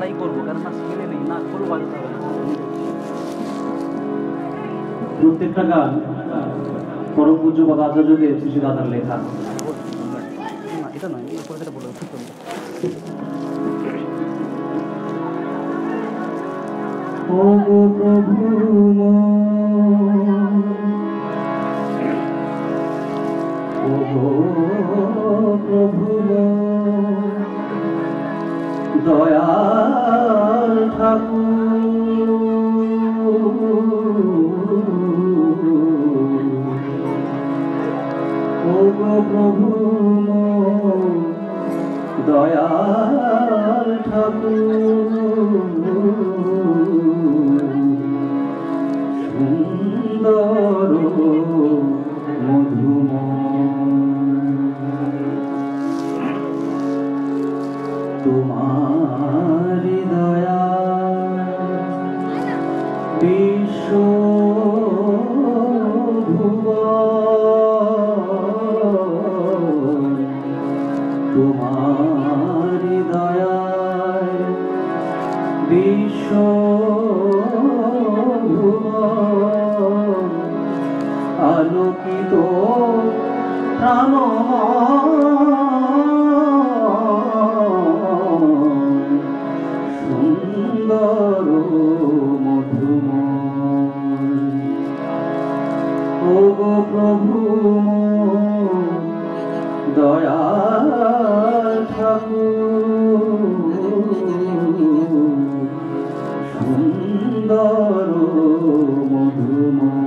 ছাড়াই করবো, কারণ না শিখে নেই না করবো বাজাতে হবে না। প্রত্যেকটা গান পরম পূজ্য বাবা আচার্যদেব শিশু দাদার লেখা। না এটা নয়, এরপরে যেটা বলবো ঠিক করবো। ও প্রভু প্রভু দয়াল ঠাকুর, ও প্রভু দয়াল ঠাকুর, সুন্দর তোমারি দয়া বিশ্ব তোমারি দয়ায় বিশ্ব আলোকিত প্রাণ সুন্দর মধুময়, ও গো প্রভু দয়াল ঠাকুর, সুন্দর মধুময়।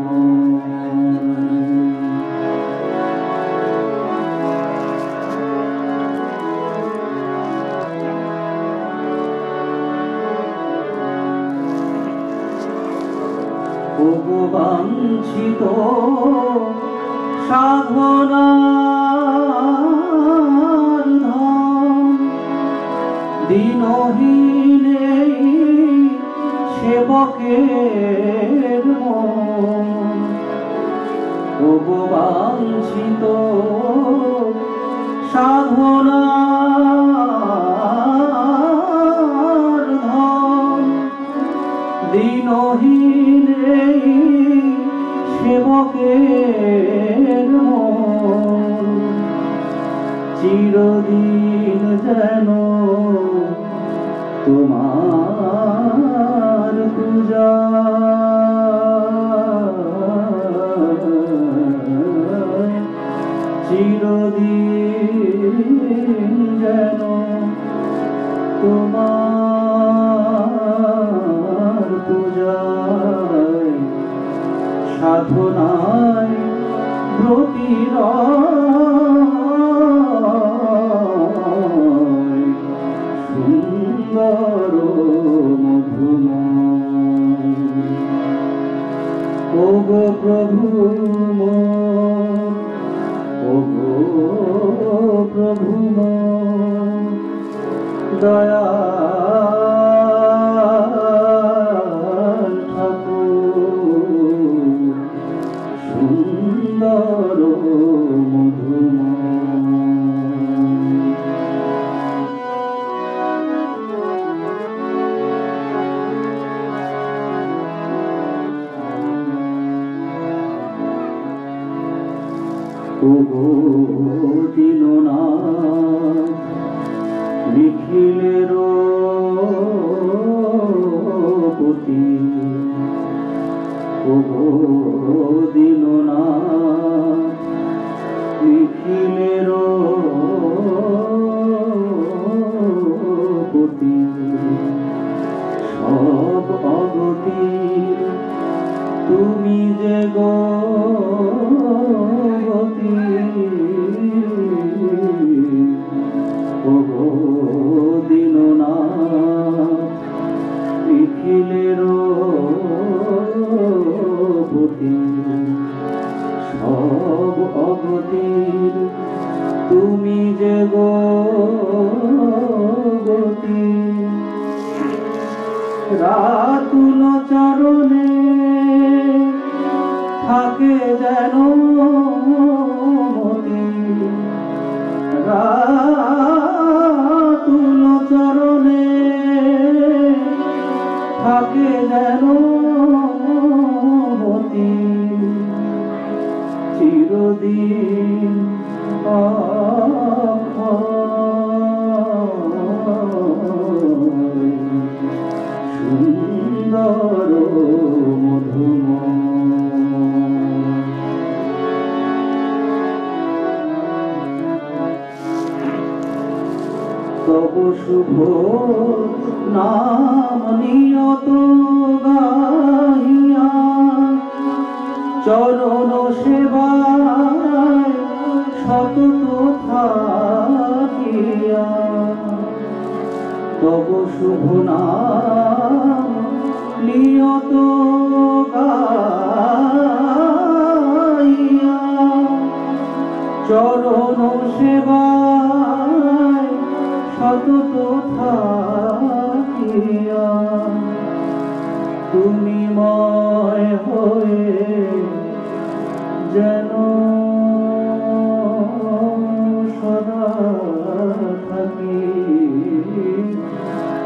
বাঞ্ছিত সাধনার ধাম দিনহীনে সেবকের মন, বাঞ্ছিত সাধনার ধাম দিনহীন সেবকের মন, চিরদিন যেন তোমার পূজা চিরদিন যেন তোমার পূজায় সাধনায় ব্রতীর সুন্দর মধুময়, ও গো প্রভু ও গো প্রভু দয়াল ঠাকুর, সুন্দর মধুময়। ও গো দীননাথ নিখিলের পতি, ও গো দীননাথ নিখিলের পতি, সব অগতির তুমি যে গতি, ও গো দীননাথ নিখিলের পতি, সব অগতির তুমি যে গতি, রাতুল চরণে থাকে যেন মতি, রাতুল চরণে শুভ নাম নিয়ত গাহিয়া চরণ সেবায় সতত থাকিয়া তব শুভ নাম নিয়ত গাহিয়া চরণ সেবায় সতত থাকিয়া তুমি ময় হয়ে যেন সদা থাকি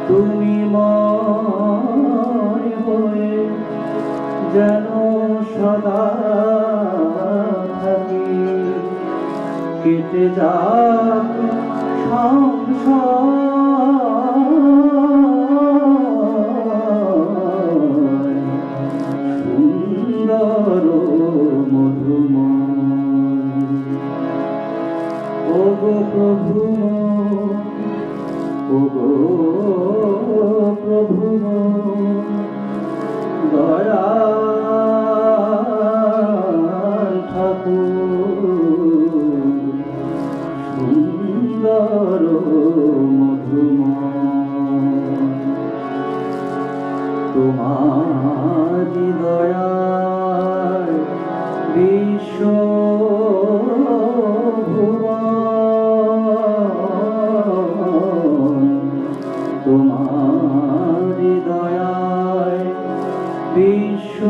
তুমি ময় হয়ে যেন সদা থাকি কেটে যাক সংশয় সুন্দর মধুময় ওগো প্রভু ওগো প্রভু দয়াল ঠাকুর সুন্দর মধুময় তোমারি দয়ায় বিশ্ব ভুবন তোমারি দয়ায় বিশ্ব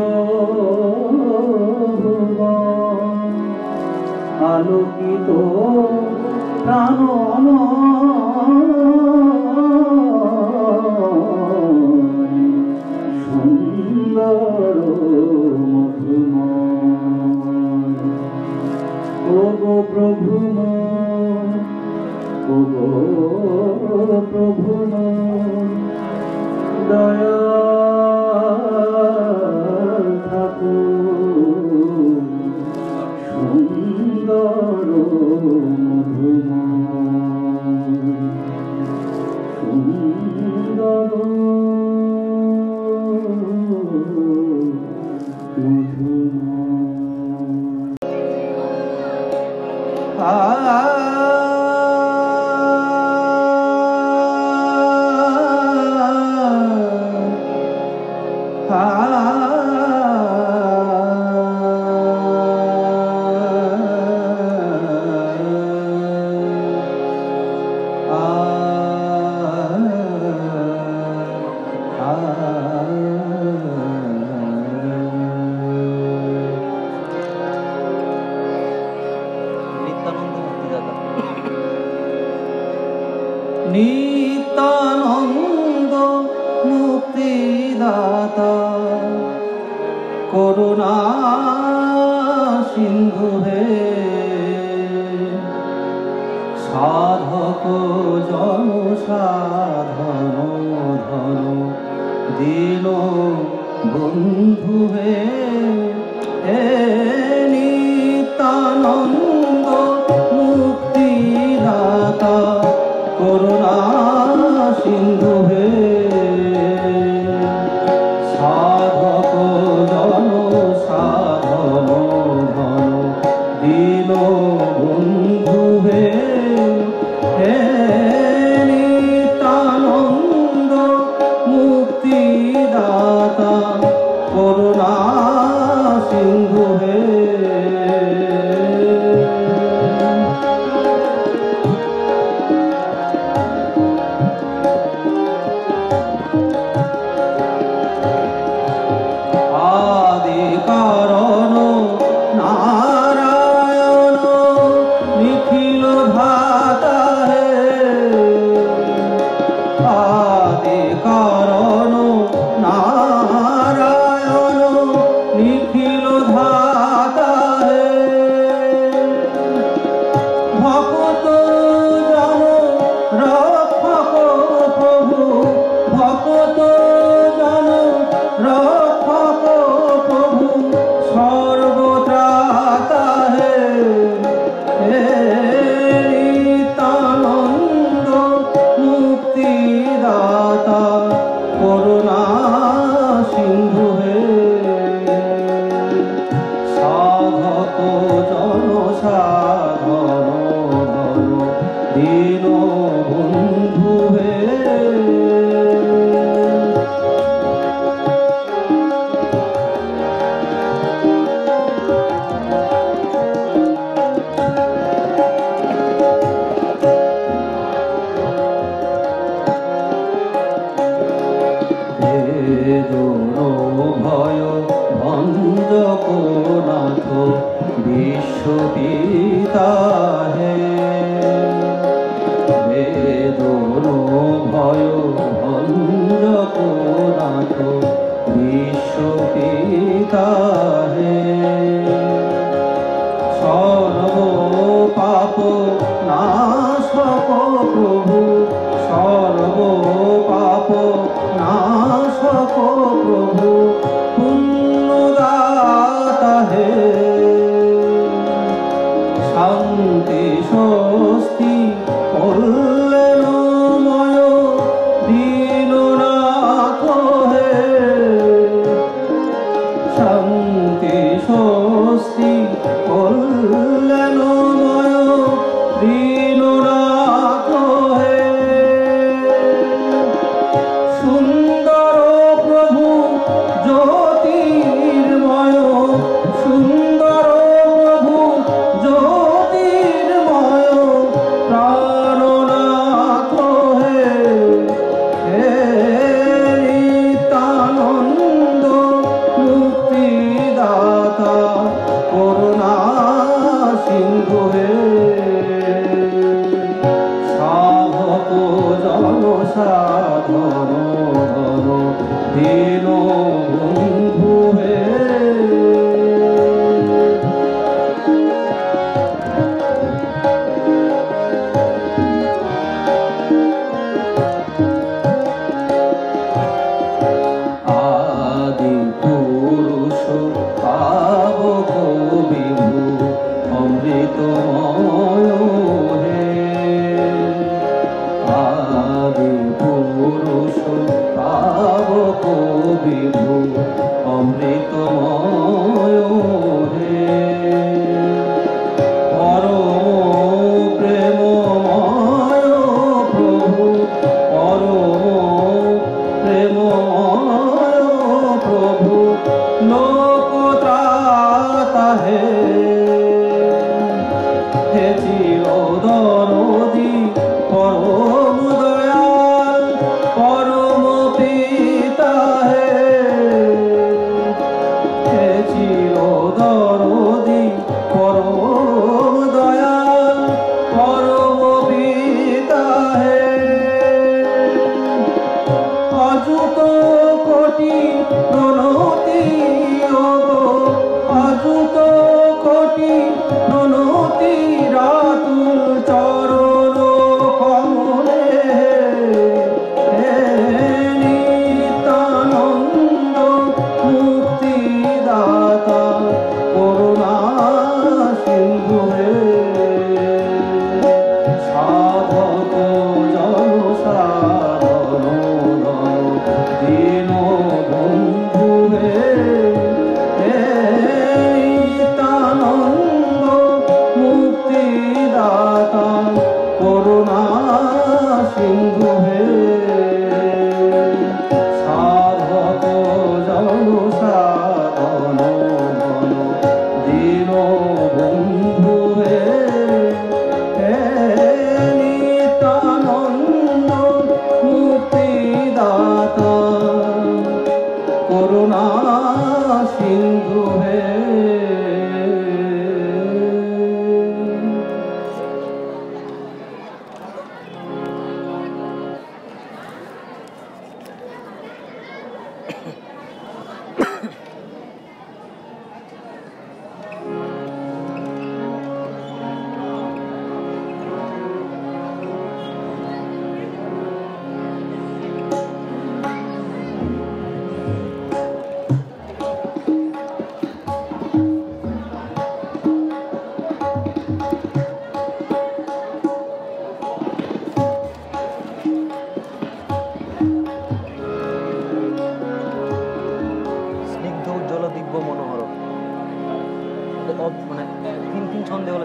ভুবন আলোকিত প্রাণময় সুন্দর মধুময় ওগো প্রভুময় ওগো প্রভুময় দয়াল ঠাকুর সুন্দর সুন্দর নিত্যানন্দ মুক্তিদাতা করুণা সিন্ধু হে সাধক জন সাধন ধন দীন বন্ধু হে নিত্যানন্দ মুক্তিদাতা করুণা সিন্ধু হে সাধক জন সাধন ধন দীন বন্ধু হে নিত্যানন্দ মুক্তিদাতা করুণা সিন্ধু হে মুক্তিদাতা করুণা সিন্ধু হে সাধক জনসাধারণ দীন বন্ধু হে ভয় ভঞ্জকনাথ বিশ্বপিতা হে বেদন ভয় ভঞ্জকনাথ বিশ্বপিতা হে সর্ব পাপ নাশক প্রভু সর্ব পাপ নাশক প্রভু পুণ্যদাতা হে শান্তি স্বস্তি কল্যাণময় দীননাথ হে শান্তি স্বস্তি কল্যাণময় দীননাথ হে সুন্দর প্রভু জ্যোতির্ময় সুন্দর প্রভু জ্যোতির্ময় প্রাণনাথ হে হে নিত্যানন্দ মুক্তিদাতা করুণা সিন্ধু হে সাধক জনসাধারণ দীন বন্ধু হে আদি পুরুষ পাবক বিভু অমৃতময় হে আদি পুরুষ পাবক বিভু অমৃতময় হে পরম প্রেমময় প্রভু পরম প্রেমময় প্রভু লোকত্রাতা হে হে চিরদরদি পরম দয়াল পরম পিতা হে হে চিরদরদি পরম দয়াল পরম পিতা হে অযুত কোটি প্রণতি অযুত কোটি প্রণতি রাতুল চরণ কমলে হে নিত্যানন্দ মুক্তিদাতা করুণা সিন্ধু হে সাধক জনসাধারণ দীন বন্ধু হে হে নিত্যানন্দ মুক্তিদাতা করুণা সিন্ধু হে সাধক জনসাধারণ দীন বন্ধু হে হে নিত্যানন্দ মুক্তিদাতা করুণা সিন্ধু হে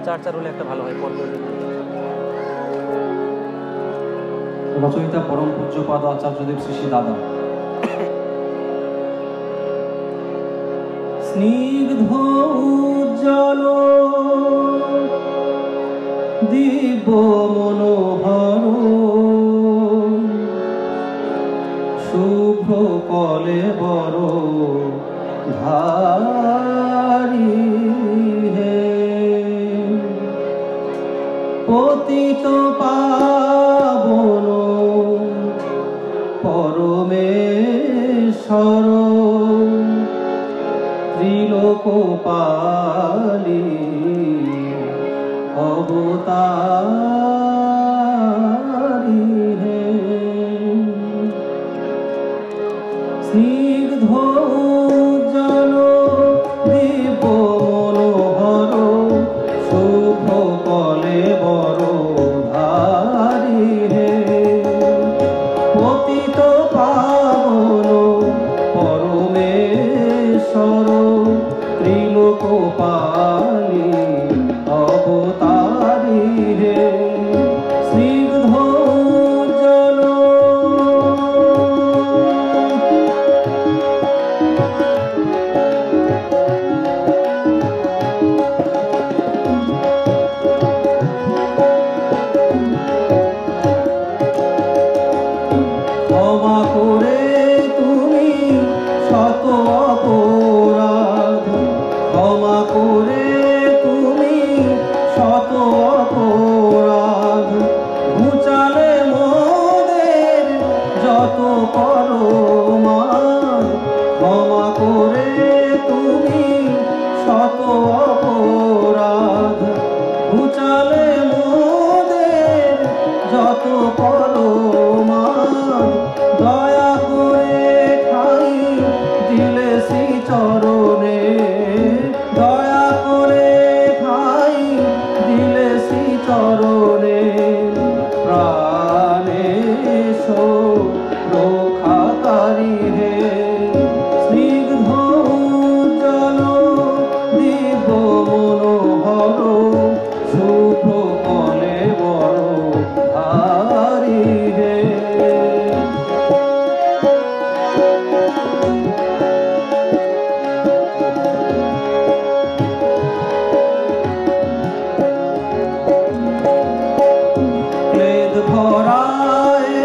4-4 হলে একটা ভালো হয় পরপর। রচয়িতা পরম পূজ্যপাদ আচার্যদেব শ্রী শ্রী দাদা। স্নিগ্ধ উজ্জ্বল দিব্য মনোহর শুভ্র কলেবর ধারি হে পতিত পাবন পরমেশ্বর ত্রিলোকপালি অবতারি হে স্নিগ্ধ উজ্জ্বল দিব্য মনোহর শুভ্র কলেবর ধারি হে পতিত পাবন পরমেশ্বর ত্রিলোকপালি অবতারি হে স্নিগ্ধ উজ্জ্বল ক্ষমা করে তুমি শত অপরাধ ক্ষমা করে তুমি শত অপরাধ ঘুচালে মোদের যত পরমান ক্ষমা করে তুমি শত অপরাধ ঘুচালে মোদের যত পরমান দয়া করে ঠাই দিলে শ্রী চরণে দয়া করে ঠাই দিলে শ্রী চরণে প্রাণেশ রক্ষাকারী হে স্নিগ্ধ উজ্জ্বল দিব্য মনোহর শুভ্র কলেবর ধারি হে ক্লেদ ভরায়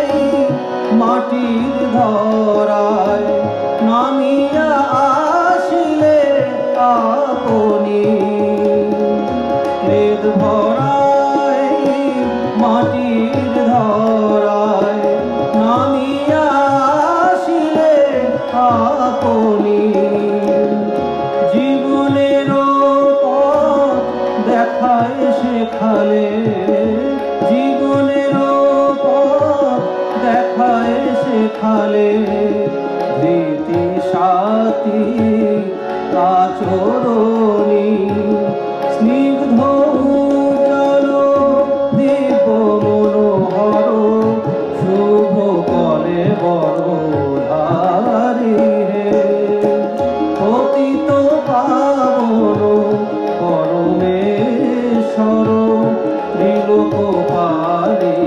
মাটির ধরায় নামিয়া আসিলে আপনি ক্লেদ ভরায় মাটির ধরায় নামিয়া আসিলে আপনি জীবনের পথ দেখায় শেখালে জীবনের পথ দেখায় শেখালে ধৃতি সাথী আচরণী স্নিগ্ধ উজ্জ্বল দিব্য মনোহর শুভ কলেবর ধারি হে পতিত পাবন পরমেশ্বর ত্রিলোকপালি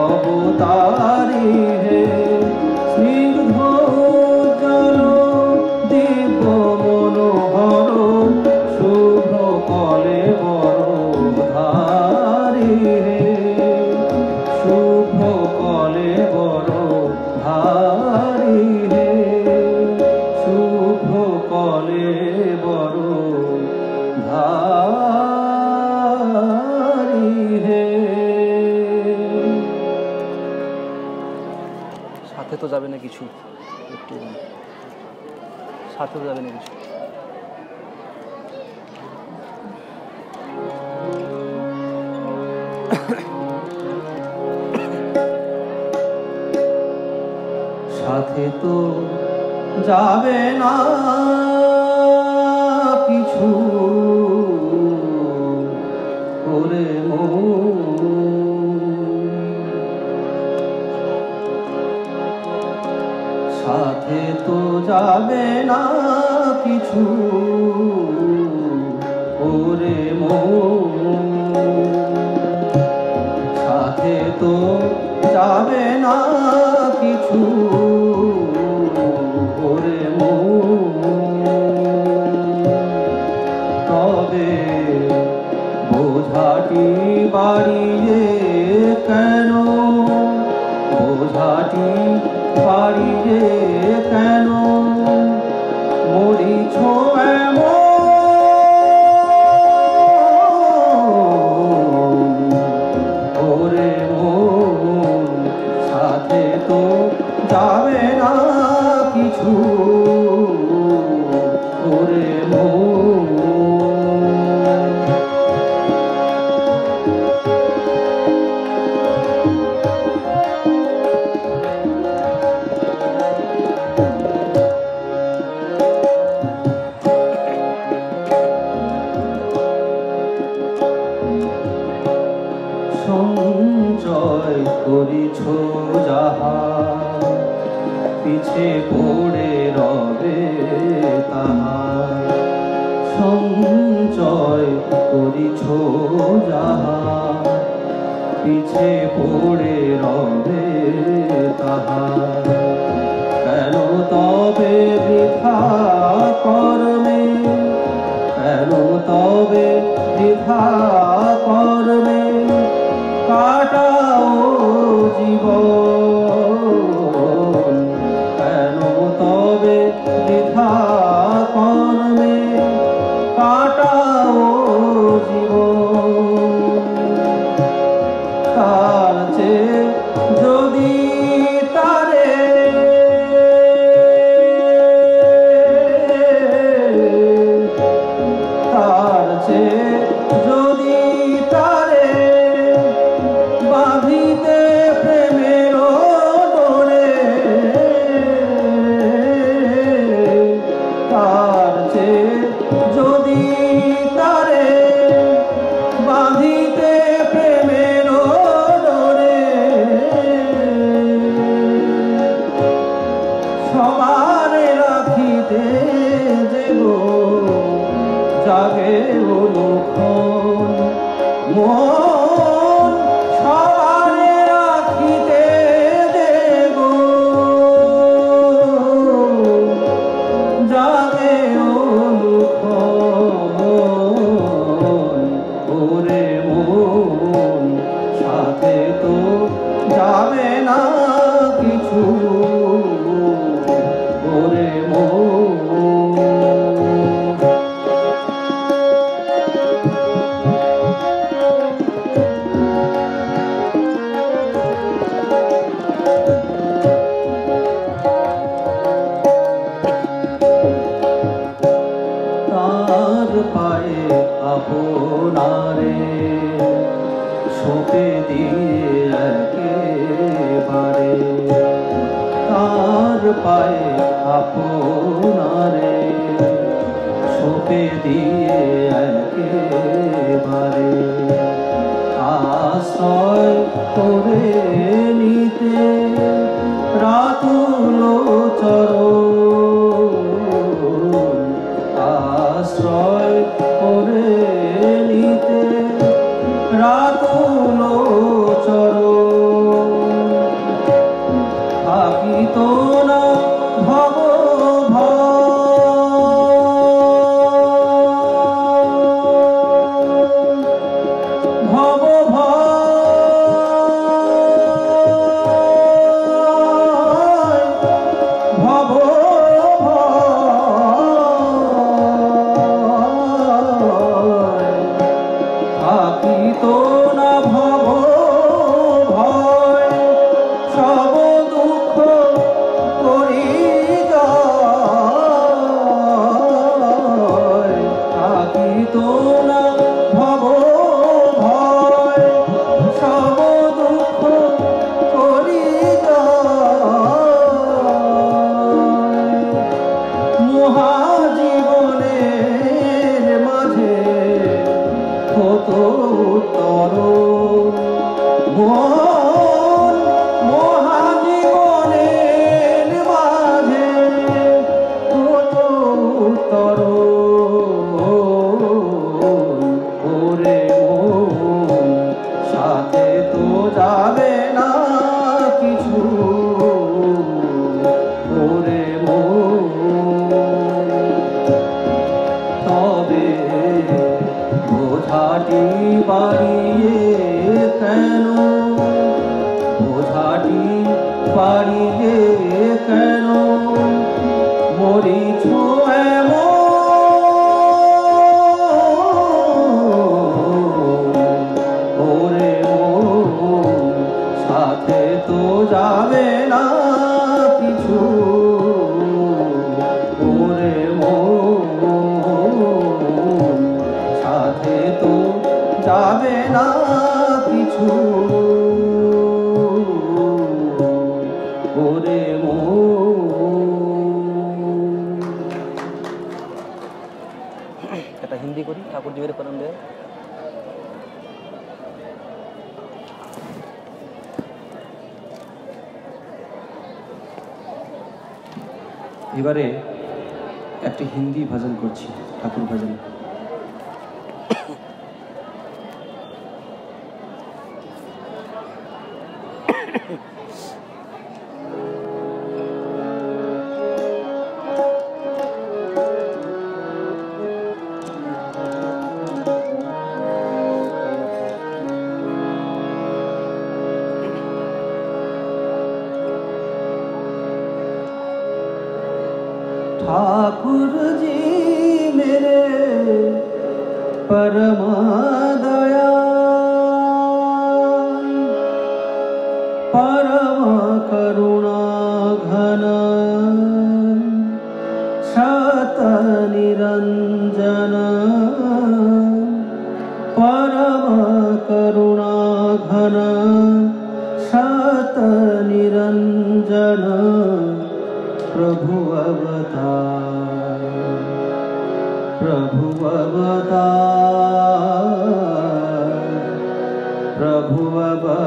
অবতারি হে স্নিগ্ধ উজ্জ্বল দিব্য মনোহর শুভ্র কলেবর ধারি হে শুভ্র কলেবর ধারি হে শুভ্র কলেবর ধারি হে সাথে তো যাবে না কিছু, একটু সাথে তো যাবে না কিছু। সাথে তো যাবে না কিছু করে সাথে তো যাবে না কিছু ওরে মন সাথে তো যাবে না কিছু ওরে মন তবে বোঝাটি বাড়িয়ে কেন বোঝাটি বাড়িয়ে কেন মরিছ এমন ওরে মন সাথে তো যাবে না কিছু ওরে মন সঞ্চয় করিছ যাহা পিছে পড়ে রবে তাহা সঞ্চয় করিছ যাহা পিছে পড়ে রবে তাহা কেন তবে বৃথা কর্মে কেন তবে বৃথা কর্মে কাটাও জীবন কেন তবে বৃথা কর্মে কাটাও জীবন তার চেয়ে যদি তারে তার চেয়ে যদি তারে বাঁধিতে প্রেমের ডোরে তার চেয়ে যদি তারে বাঁধিতে প্রেমের ডোরে সবারে রাখিতে যেব জাগে অনুক্ষণ মন সবারে রাখিতে দেব জাগে অনুক্ষণ ওরে মন সাথে তো যাবে না কিছু ওরে মন তার পায়ে আপনারে সঁপে দিয়ে একেবারে তার পায়ে আপনারে সঁপে দিয়ে একেবারে আশ্রয় করে নিতে রাতুল চরণ আশ্রয় করে নিতে রাতুল চরণ থাকিত না ভব ভব ভব থাকিত না ভব ভয় সব দুঃখ যাবে না কিছু ওরে মন সাথে তো যাবে না কিছু ওরে এটা হিন্দি করি ঠাকুর জীবের পরম দেয়। এবারে একটি হিন্দি ভজন করছি, ঠাকুর ভজন। ठाकुर जी मेरे परम दयाल परम करुणा घन शत निरंजन परम करुणा घन शत निरंजन प्रभु अवतार प्रभु अवतार प्रभु अवतार।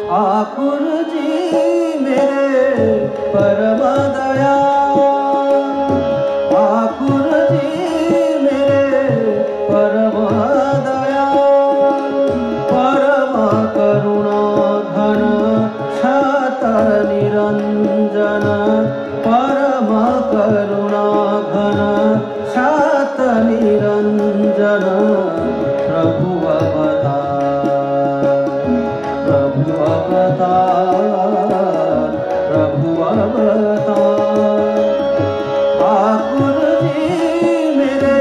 ठाकुर जी मेरे परम दयाल ठाकुर जी मेरे परम करुणा घन शत निरंजन परम करुणा घन शत निरंजन प्रभु अवतार प्रभु अवतार प्रभु अवतार। ठाकुर जी मेरे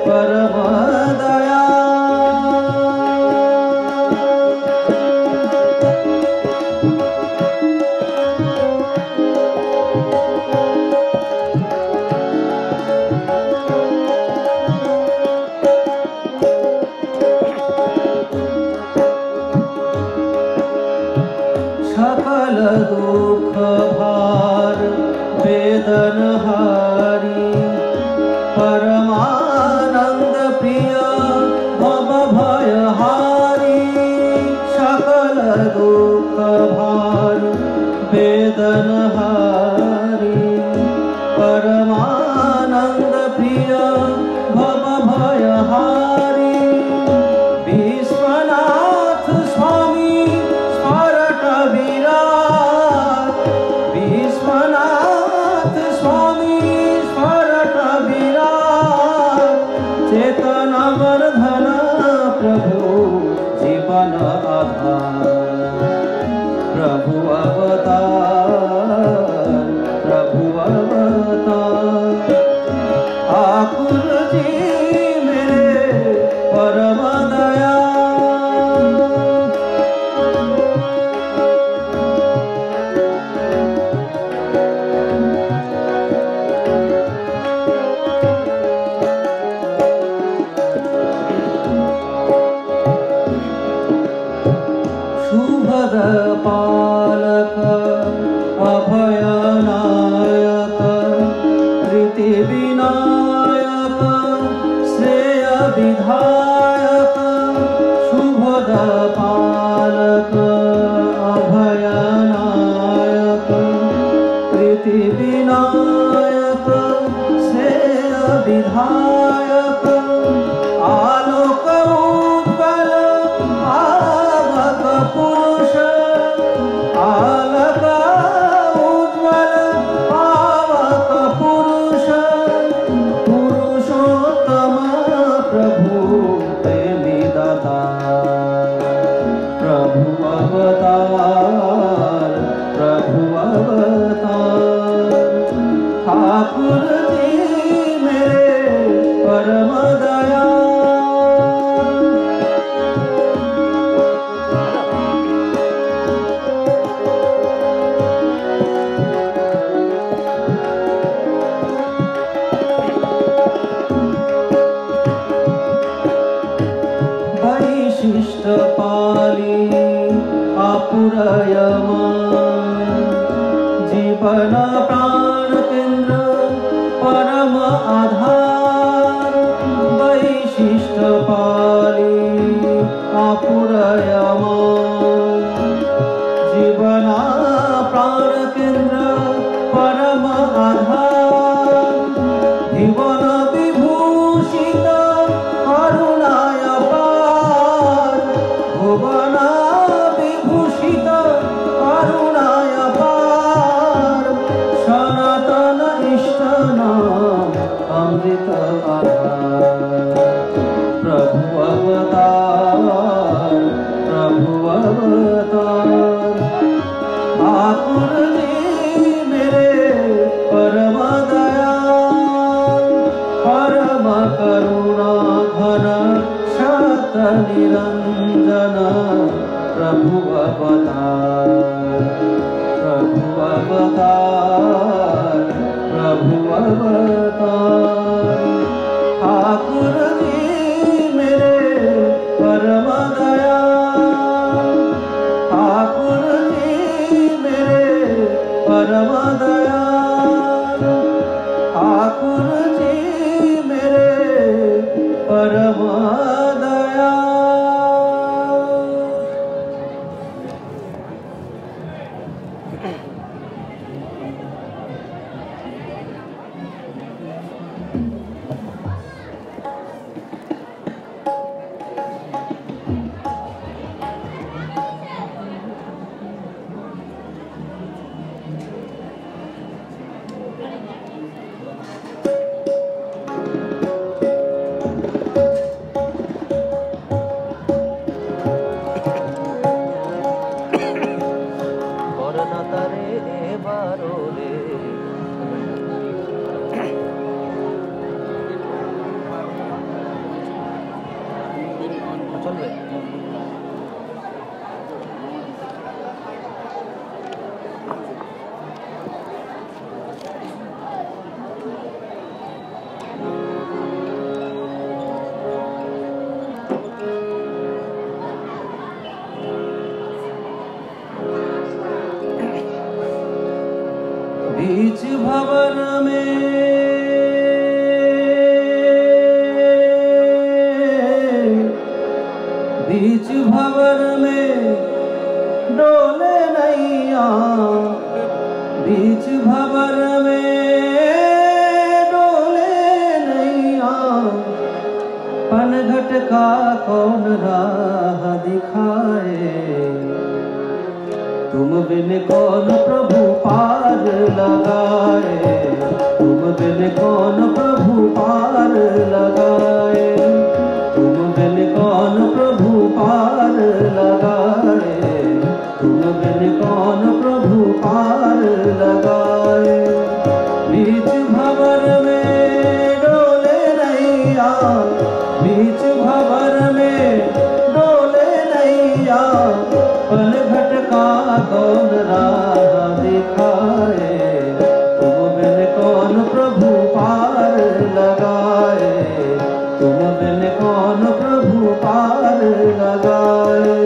परम सकल दुख भार वेदन हारी परमानंद प्रिय भव भय हारी सकल दुख भार वेदन हारी परमानंद प्रिय भव भय हारी विश्वनाथ स्वामी स्मरट विराट विश्वनाथ स्वामी स्मरट विराट चेतन वर्धन प्रभु जीवन आधार प्रभु अवतार प्रभु अवतार। ठाकुर जी मेरे परम शुभद पालक अभय नायक प्रीति विनायक श्रेय विधायक शुभद पालक अभय नायक प्रीति विनायक श्रेय विधायक आलोक उत्पल पावक पुरुष वैशिष्ट पाली आपुरयमान जीवन प्राण केंद्र परम आधार वैशिष्ट पाली आपुरयमान जीवना प्राण केंद्र परम आधार जीवन विभूषित करुणाय पार भुवना विभूषित करुणाय पार सनातन इष्ट नाम अमृत आधार प्रभु अवतार प्रभु अवतार ठाकुर जी मेरे परम दयाल परम करुणा घन शत निरंजन प्रभु अवतार प्रभु अवतार प्रभु अवतार ठाकुर जी मेरे परम दयाल ठाकुर जी मेरे परम दयाल ठाकुर जी मेरे परम दयाल। बीच भवन में बीच भवन में डोले नैया बीच भवन में डोले नैया पनघट का कौन राह दिखाए तुम बिन कौन प्रभु पार लगाए तुम बिन कौन प्रभु पार लगाए तुम बिन कौन प्रभु पार लगाए तुम बिन कौन प्रभु पार लगाए बीच भवन में डोले नैया बीच भवन में डोले नैया पनघट का कौन राह दिखाए तुम बिन कौन प्रभु पार लगाए तुम बिन कौन प्रभु पार लगाए।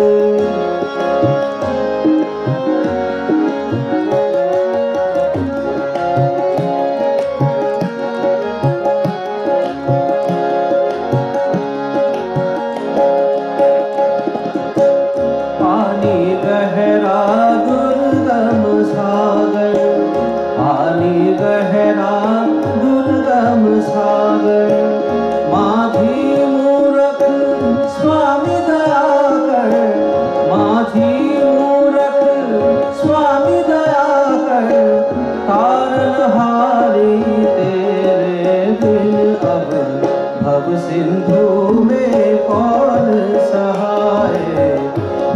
सिंधु में कौन सहाय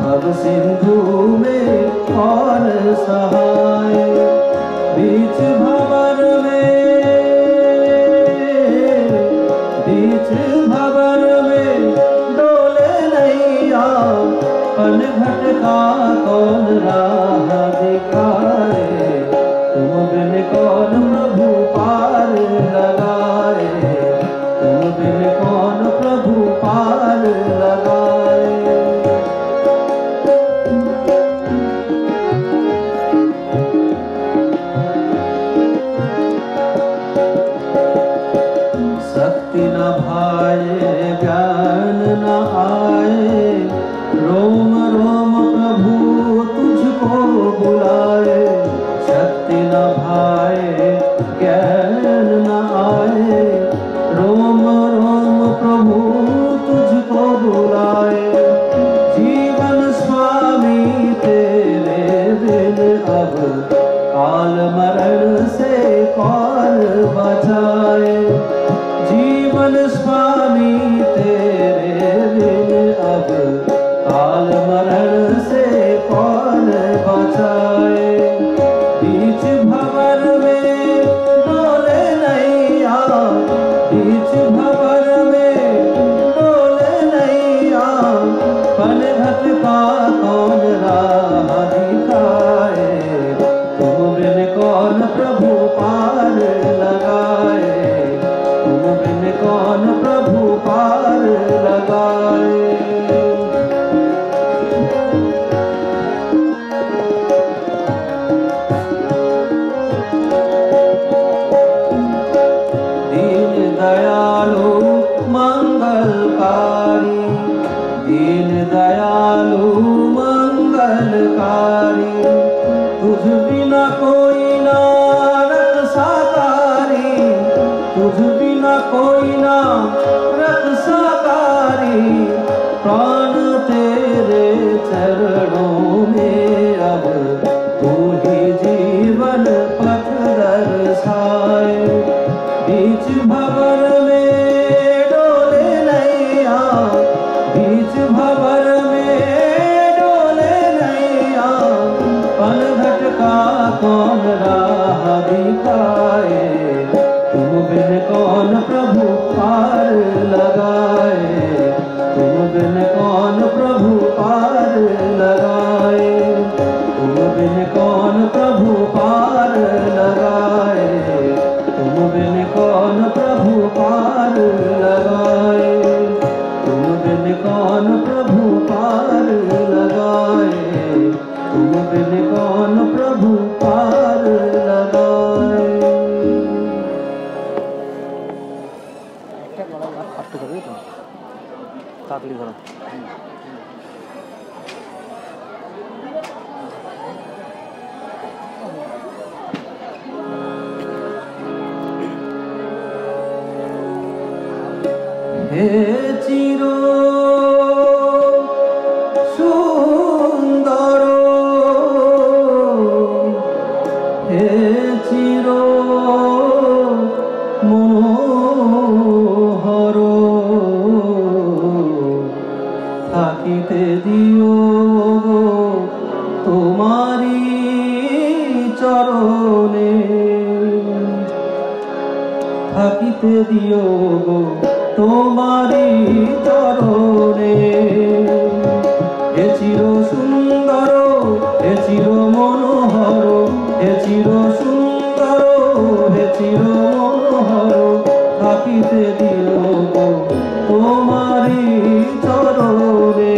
भव सिंधु में कौन सहाय बीच भवन में डोले नैया पनघट का कौन राह दिखाए तुम बिन कौन प्रभु पार लगाए तुम बिन कौन प्रभु पार लगाए। तुझ बिना कोई ना रख साकारी, तुझ बिना कोई ना रख साकारी, प्राण तेरे चरणों में अब तू ही जीवन पथ दर्शाए। बीच भंवर में डोले नैया, बीच भंवर में डोले नैया, पनघट का कौन राह दिखाए, तुम बिन कौन प्रभु पार लगाए, तुम बिन कौन प्रभु पार लगाए, तुम बिन कौन प्रभु पार लगाए, तुम बिन कौन प्रभु पार लगाए, तुम बिन कौन प्रभु पार लगाए, तुम बिन कौन प्रभु पार लगाए। আটটু করবি তো তাড়াতাড়ি করো। হে চির সুন্দর, হে চির মনোহর, থাকিতে দিও তোমারি চরণে, থাকিতে দিও তোমারি চরণে। হে চির সুন্দর, হে চির মনোহর, হে চির সুন্দর, হে চির মনোহর, থাকিতে দিও তোমারি চরণে।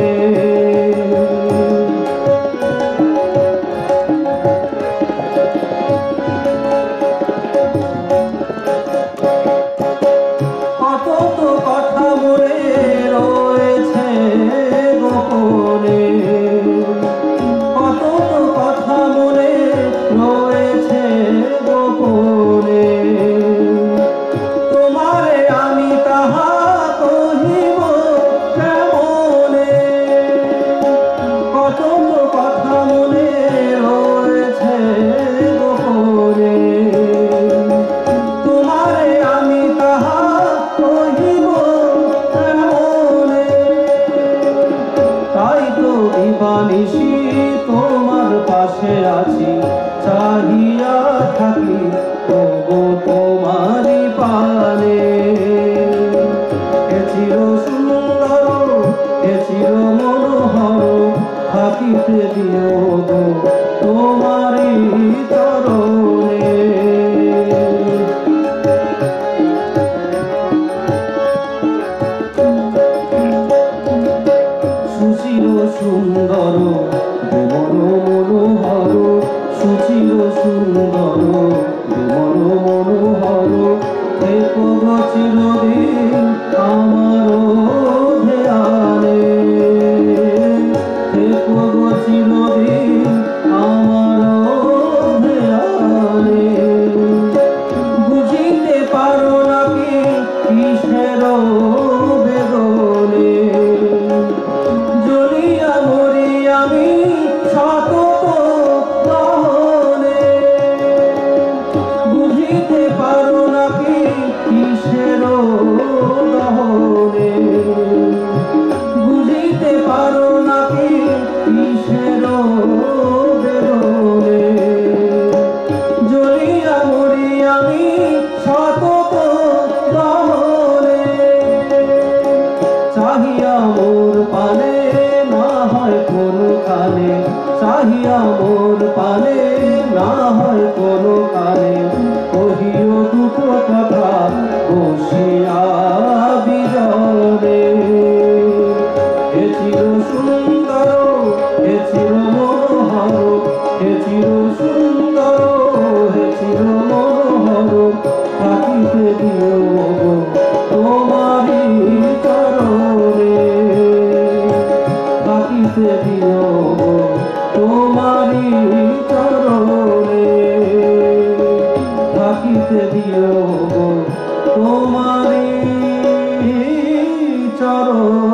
দিবানিশি তোমার পাশে আছি, চাহিয়া থাকি তবু তোমারি পানে। হে চির সুন্দর, হে চির মনোহর, থাকিতে দিও তোমারি চরণে। সুচির সুন্দর বিমল মনোহর, সুচির সুন্দর বিমল মনোহর, থেকো গো চিরদিন আমার ধ্যানে, থেকো গো চিরদিন আমার ধ্যানে। বুঝিতে পারো নাকি কিসের বেদনে, জ্বলিয়া মরি আমি সতত দহনে। বুঝিতে পারো নাকি কিসের দহনে, বুঝিতে পারো নাকি কিসের বেদনে। জ্বলিয়া মরি আমি সতত দহনে। চাহিয়া মোর পানে না হয় কোনখানে, চাহিয়া মোর পানে না হয় কোনখানে, কহিও দুটো কথা বসিয়া বিজনে। হে চির সুন্দর, হে চির মনোহর, হে চির সুন্দর, হে চির মনোহর, থাকিতে দিও তোমারি চরণে, থাকিতে দিও তোমারি চরণে। কারণে